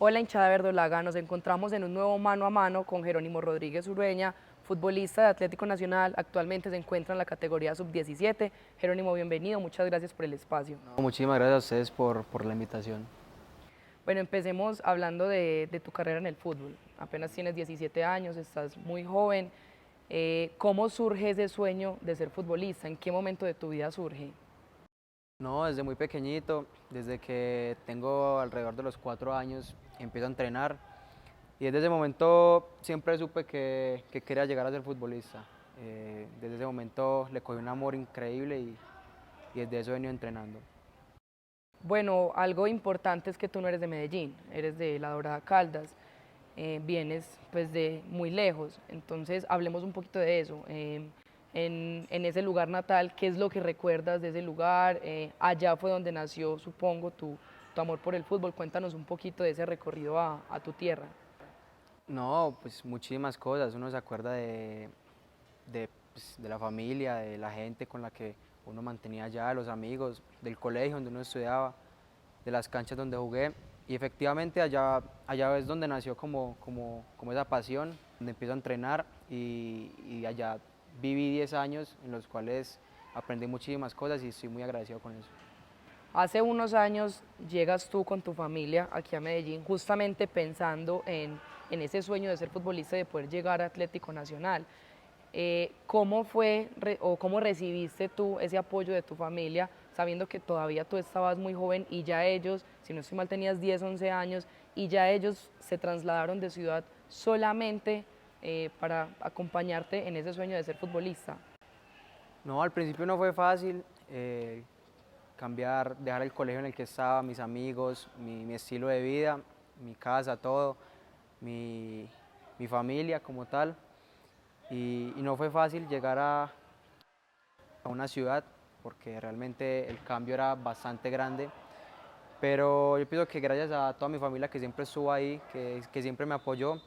Hola hinchada verdolaga, nos encontramos en un nuevo mano a mano con Jerónimo Rodríguez Urueña, futbolista de Atlético Nacional, actualmente se encuentra en la categoría sub-17. Jerónimo, bienvenido, muchas gracias por el espacio. No, muchísimas gracias a ustedes por la invitación. Bueno, empecemos hablando de tu carrera en el fútbol. Apenas tienes 17 años, estás muy joven. ¿Cómo surge ese sueño de ser futbolista? ¿En qué momento de tu vida surge? No, desde muy pequeñito, desde que tengo alrededor de los 4 años, empiezo a entrenar y desde ese momento siempre supe que quería llegar a ser futbolista. Desde ese momento le cogí un amor increíble y desde eso he venido entrenando. Bueno, algo importante es que tú no eres de Medellín, eres de La Dorada Caldas, vienes pues de muy lejos, entonces hablemos un poquito de eso. En ese lugar natal, ¿qué es lo que recuerdas de ese lugar? Allá fue donde nació, supongo, tu amor por el fútbol. Cuéntanos un poquito de ese recorrido a tu tierra. No, pues muchísimas cosas, uno se acuerda de la familia, de la gente con la que uno mantenía allá, los amigos, del colegio donde uno estudiaba, de las canchas donde jugué. Y efectivamente allá es donde nació como esa pasión, donde empiezo a entrenar y allá viví 10 años en los cuales aprendí muchísimas cosas y estoy muy agradecido con eso. Hace unos años llegas tú con tu familia aquí a Medellín justamente pensando en ese sueño de ser futbolista y de poder llegar a Atlético Nacional. ¿Cómo fue o cómo recibiste tú ese apoyo de tu familia, sabiendo que todavía tú estabas muy joven y ya ellos, si no estoy mal, tenías 10, 11 años y ya ellos se trasladaron de ciudad solamente para acompañarte en ese sueño de ser futbolista? No, al principio no fue fácil cambiar, dejar el colegio en el que estaba, mis amigos, mi estilo de vida, mi casa, todo, mi, mi familia como tal. Y no fue fácil llegar a una ciudad porque realmente el cambio era bastante grande. Pero yo pienso que gracias a toda mi familia que siempre estuvo ahí, que siempre me apoyó,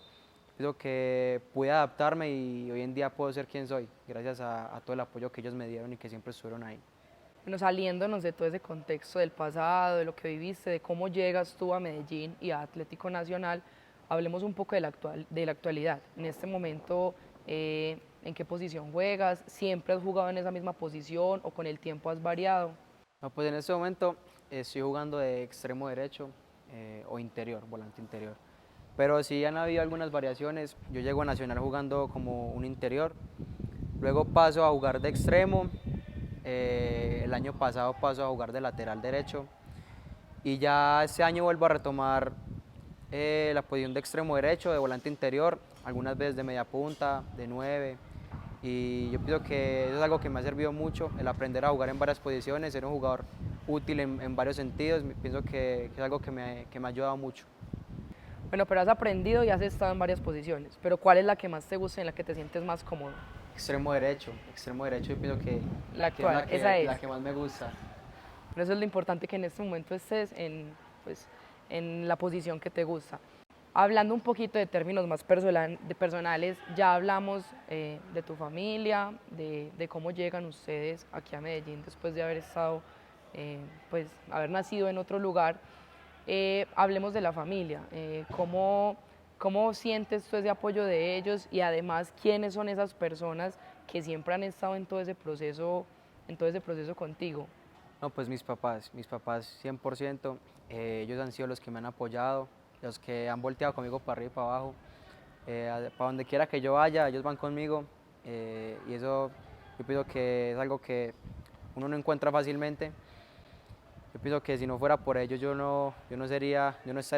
pienso que pude adaptarme y hoy en día puedo ser quien soy, gracias a todo el apoyo que ellos me dieron y que siempre estuvieron ahí. Bueno, saliéndonos de todo ese contexto del pasado, de lo que viviste, de cómo llegas tú a Medellín y a Atlético Nacional, hablemos un poco de la actualidad. En este momento, ¿en qué posición juegas? ¿Siempre has jugado en esa misma posición o con el tiempo has variado? No, pues en este momento estoy jugando de extremo derecho o interior, volante interior. Pero sí han habido algunas variaciones. Yo llego a Nacional jugando como un interior, luego paso a jugar de extremo, el año pasado paso a jugar de lateral derecho y ya este año vuelvo a retomar la posición de extremo derecho, de volante interior, algunas veces de media punta, de 9. Y yo pienso que eso es algo que me ha servido mucho, el aprender a jugar en varias posiciones, ser un jugador útil en varios sentidos. Pienso que es algo que me ha ayudado mucho. Bueno, pero has aprendido y has estado en varias posiciones, pero ¿cuál es la que más te gusta y en la que te sientes más cómodo? Extremo derecho yo pienso La que es actual, esa es. la que más me gusta. Por eso es lo importante que en este momento estés pues, en la posición que te gusta. Hablando un poquito de términos más personales, ya hablamos de tu familia, de cómo llegan ustedes aquí a Medellín después de haber estado, pues, haber nacido en otro lugar. Hablemos de la familia, ¿cómo sientes tú ese apoyo de ellos y además quiénes son esas personas que siempre han estado en todo ese proceso contigo? No, pues mis papás 100%, ellos han sido los que me han apoyado, los que han volteado conmigo para arriba y para abajo. Para donde quiera que yo vaya, ellos van conmigo y eso yo pienso que es algo que uno no encuentra fácilmente. Yo pienso que si no fuera por ellos yo no estaría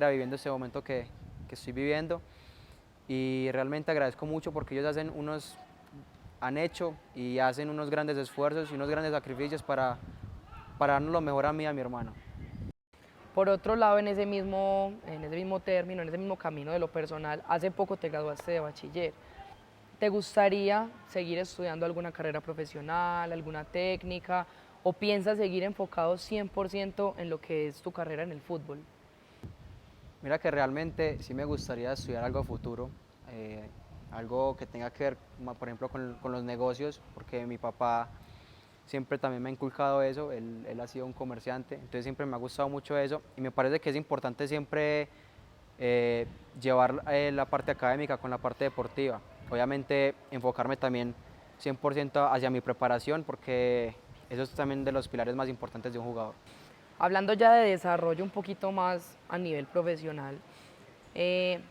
viviendo este momento que estoy viviendo y realmente agradezco mucho porque ellos han hecho y hacen unos grandes esfuerzos y unos grandes sacrificios para darnos lo mejor a mí y a mi hermano. Por otro lado, en ese mismo término, en ese mismo camino de lo personal, hace poco te graduaste de bachiller. ¿Te gustaría seguir estudiando alguna carrera profesional, alguna técnica, o piensas seguir enfocado 100% en lo que es tu carrera en el fútbol? Mira que realmente sí me gustaría estudiar algo futuro, algo que tenga que ver, por ejemplo, con los negocios, porque mi papá siempre también me ha inculcado eso, él ha sido un comerciante, entonces siempre me ha gustado mucho eso y me parece que es importante siempre eh, llevar la parte académica con la parte deportiva. Obviamente enfocarme también 100% hacia mi preparación porque eso es también de los pilares más importantes de un jugador. Hablando ya de desarrollo un poquito más a nivel profesional,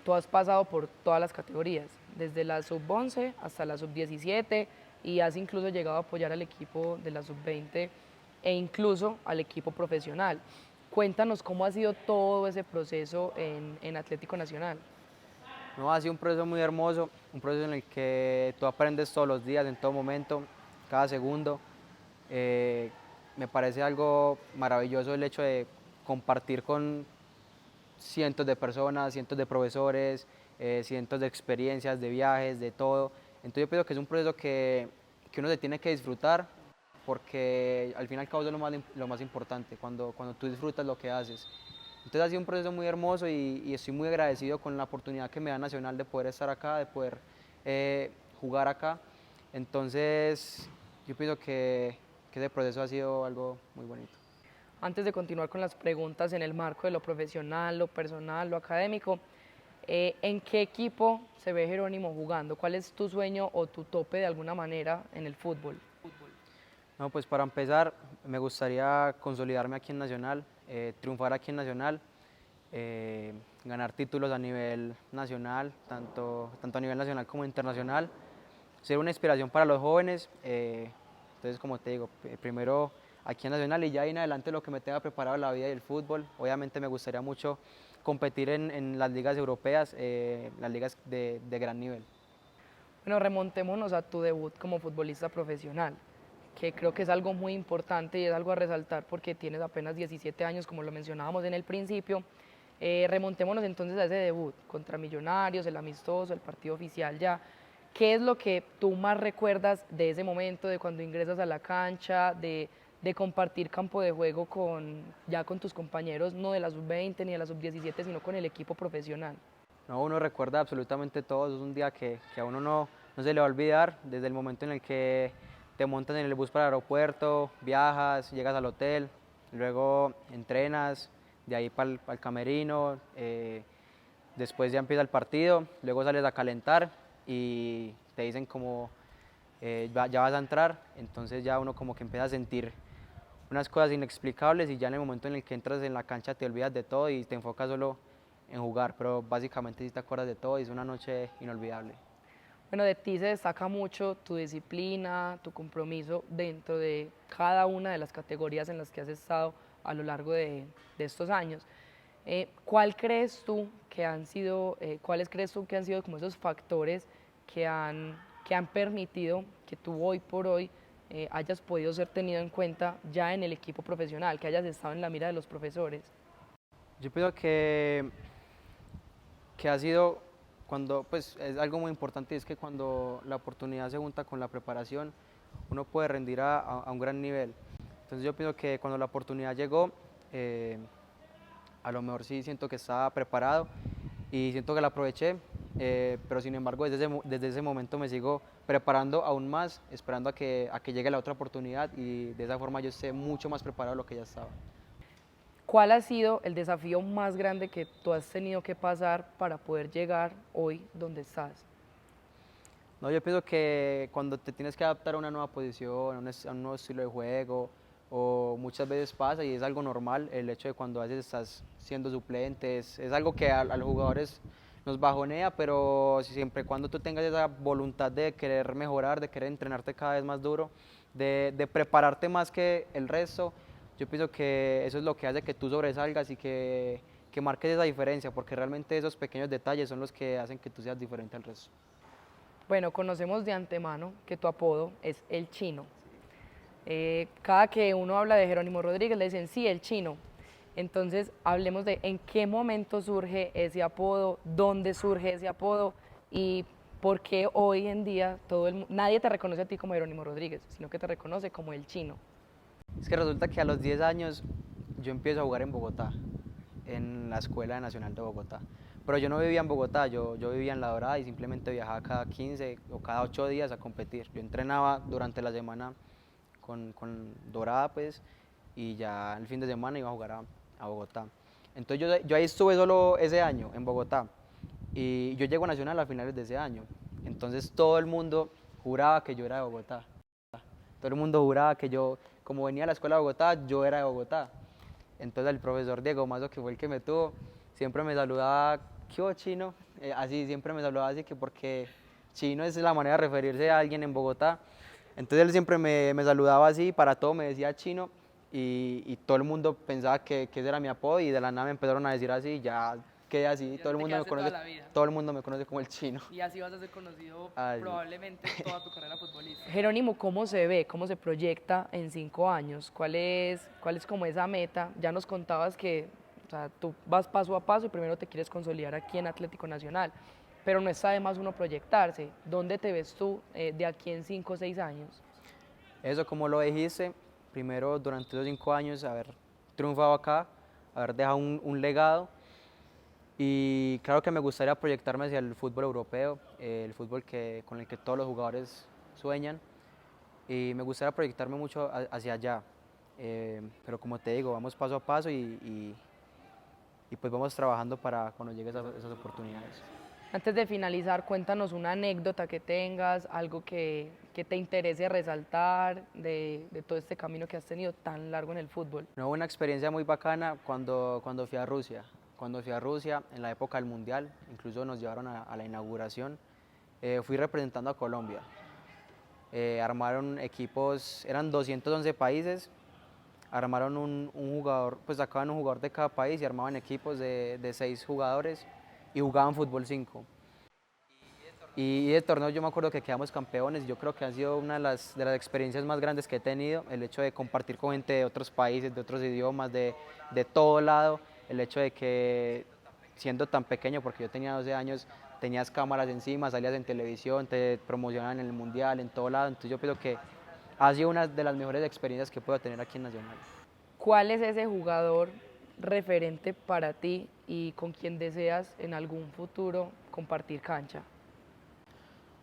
tú has pasado por todas las categorías, desde la sub-11 hasta la sub-17 y has incluso llegado a apoyar al equipo de la sub-20 e incluso al equipo profesional. Cuéntanos cómo ha sido todo ese proceso en Atlético Nacional. No, ha sido un proceso muy hermoso, un proceso en el que tú aprendes todos los días, en todo momento, cada segundo. Eh, Me parece algo maravilloso el hecho de compartir con cientos de personas, cientos de profesores, cientos de experiencias, de viajes, de todo. Entonces yo pienso que es un proceso que uno se tiene que disfrutar porque al fin y al cabo es lo más importante, cuando tú disfrutas lo que haces. Entonces ha sido un proceso muy hermoso y estoy muy agradecido con la oportunidad que me da Nacional de poder estar acá, de poder jugar acá. Entonces yo pienso que ese proceso ha sido algo muy bonito. Antes de continuar con las preguntas en el marco de lo profesional, lo personal, lo académico, ¿en qué equipo se ve Jerónimo jugando? ¿Cuál es tu sueño o tu tope de alguna manera en el fútbol? No, pues para empezar me gustaría consolidarme aquí en Nacional, triunfar aquí en Nacional, ganar títulos a nivel nacional, tanto a nivel nacional como internacional, ser una inspiración para los jóvenes. Entonces, como te digo, primero aquí en Nacional y ya ahí en adelante lo que me tenga preparado la vida y el fútbol. Obviamente me gustaría mucho competir en las ligas europeas, las ligas de gran nivel. Bueno, remontémonos a tu debut como futbolista profesional, que creo que es algo muy importante y es algo a resaltar porque tienes apenas 17 años, como lo mencionábamos en el principio. Remontémonos entonces a ese debut contra Millonarios, el amistoso, el partido oficial ya. ¿Qué es lo que tú más recuerdas de ese momento, de cuando ingresas a la cancha, de compartir campo de juego ya con tus compañeros, no de la sub-20 ni de la sub-17, sino con el equipo profesional? No, uno recuerda absolutamente todo, es un día que a uno no se le va a olvidar, desde el momento en el que te montas en el bus para el aeropuerto, viajas, llegas al hotel, luego entrenas, de ahí para el camerino, después ya empieza el partido, luego sales a calentar y te dicen como ya vas a entrar, entonces ya uno como que empieza a sentir unas cosas inexplicables y ya en el momento en el que entras en la cancha te olvidas de todo y te enfocas solo en jugar, pero básicamente sí te acuerdas de todo y es una noche inolvidable. Bueno, de ti se destaca mucho tu disciplina, tu compromiso dentro de cada una de las categorías en las que has estado a lo largo de estos años. ¿Cuáles crees tú que han sido como esos factores que han permitido que tú hoy por hoy hayas podido ser tenido en cuenta ya en el equipo profesional, que hayas estado en la mira de los profesores? Yo pienso que ha sido cuando, pues es algo muy importante, es que cuando la oportunidad se junta con la preparación, uno puede rendir a un gran nivel. Entonces yo pienso que cuando la oportunidad llegó, eh, a lo mejor sí siento que estaba preparado y siento que la aproveché, pero sin embargo desde ese momento me sigo preparando aún más, esperando a que llegue la otra oportunidad y de esa forma yo esté mucho más preparado de lo que ya estaba. ¿Cuál ha sido el desafío más grande que tú has tenido que pasar para poder llegar hoy donde estás? No, yo pienso que cuando te tienes que adaptar a una nueva posición, a un nuevo estilo de juego, o muchas veces pasa y es algo normal el hecho de cuando a veces estás siendo suplente, es algo que a los jugadores nos bajonea, pero siempre y cuando tú tengas esa voluntad de querer mejorar, de querer entrenarte cada vez más duro, de prepararte más que el resto, yo pienso que eso es lo que hace que tú sobresalgas y que marques esa diferencia, porque realmente esos pequeños detalles son los que hacen que tú seas diferente al resto. Bueno, conocemos de antemano que tu apodo es El Chino. Cada que uno habla de Jerónimo Rodríguez le dicen, sí, El Chino. Entonces, hablemos de en qué momento surge ese apodo, dónde surge ese apodo y por qué hoy en día nadie te reconoce a ti como Jerónimo Rodríguez, sino que te reconoce como El Chino. Es que resulta que a los 10 años yo empiezo a jugar en Bogotá, en la Escuela Nacional de Bogotá. Pero yo no vivía en Bogotá, yo vivía en La Dorada y simplemente viajaba cada 15 o cada 8 días a competir. Yo entrenaba durante la semana con Dorada, pues, y ya el fin de semana iba a jugar a Bogotá. Entonces yo ahí estuve solo ese año en Bogotá y yo llego a Nacional a finales de ese año. Entonces todo el mundo juraba que yo era de Bogotá. Todo el mundo juraba que yo, como venía a la escuela de Bogotá, yo era de Bogotá. Entonces el profesor Diego Mazo, que fue el que me tuvo, siempre me saludaba, ¿qué hubo, chino? Así, siempre me saludaba así, que porque chino es la manera de referirse a alguien en Bogotá. Entonces él siempre me saludaba así, para todo me decía chino, y todo el mundo pensaba que ese era mi apodo, y de la nada me empezaron a decir así, y ya quedé así, Ya todo el te mundo me quedaste toda conoce, la vida. todo el mundo me conoce como el chino. Y así vas a ser conocido Así. probablemente toda tu carrera futbolística. Jerónimo, ¿cómo se ve, cómo se proyecta en 5 años? ¿Cuál es como esa meta? Ya nos contabas que, o sea, tú vas paso a paso y primero te quieres consolidar aquí en Atlético Nacional, pero no está de más uno proyectarse. ¿Dónde te ves tú de aquí en 5 o 6 años? Eso, como lo dijiste, primero durante esos 5 años haber triunfado acá, haber dejado un legado, y claro que me gustaría proyectarme hacia el fútbol europeo, el fútbol con el que todos los jugadores sueñan, y me gustaría proyectarme mucho hacia allá. Pero como te digo, vamos paso a paso y pues vamos trabajando para cuando lleguen esas oportunidades. Antes de finalizar, cuéntanos una anécdota que tengas, algo que te interese resaltar de todo este camino que has tenido tan largo en el fútbol. No, una experiencia muy bacana cuando fui a Rusia. Cuando fui a Rusia, en la época del Mundial, incluso nos llevaron a la inauguración, fui representando a Colombia. Armaron equipos, eran 211 países, armaron un jugador, pues sacaban un jugador de cada país y armaban equipos de 6 jugadores y jugaban fútbol 5. Y el torneo yo me acuerdo que quedamos campeones. Yo creo que ha sido una de las experiencias más grandes que he tenido, el hecho de compartir con gente de otros países, de otros idiomas, de todo lado, el hecho de que siendo tan pequeño, porque yo tenía 12 años, tenías cámaras encima, salías en televisión, te promocionaban en el mundial, en todo lado. Entonces yo pienso que ha sido una de las mejores experiencias que puedo tener aquí en Nacional. ¿Cuál es ese jugador referente para ti y con quien deseas en algún futuro compartir cancha?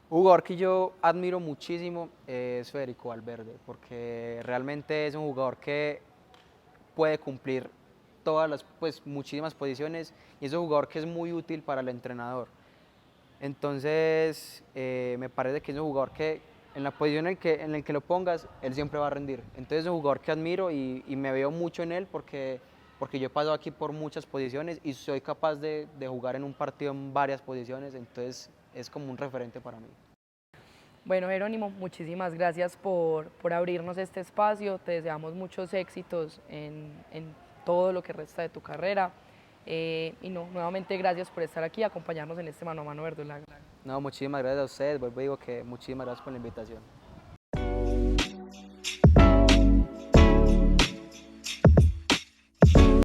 Un jugador que yo admiro muchísimo es Federico Valverde, porque realmente es un jugador que puede cumplir pues muchísimas posiciones, y es un jugador que es muy útil para el entrenador. Entonces me parece que es un jugador que en la posición en el que lo pongas, él siempre va a rendir. Entonces es un jugador que admiro y me veo mucho en él porque yo he pasado aquí por muchas posiciones y soy capaz de jugar en un partido en varias posiciones, entonces es como un referente para mí. Bueno, Jerónimo, muchísimas gracias por abrirnos este espacio. Te deseamos muchos éxitos en todo lo que resta de tu carrera. Y no, nuevamente gracias por estar aquí y acompañarnos en este mano a mano verdolaga. No, muchísimas gracias a ustedes, vuelvo y digo que muchísimas gracias por la invitación.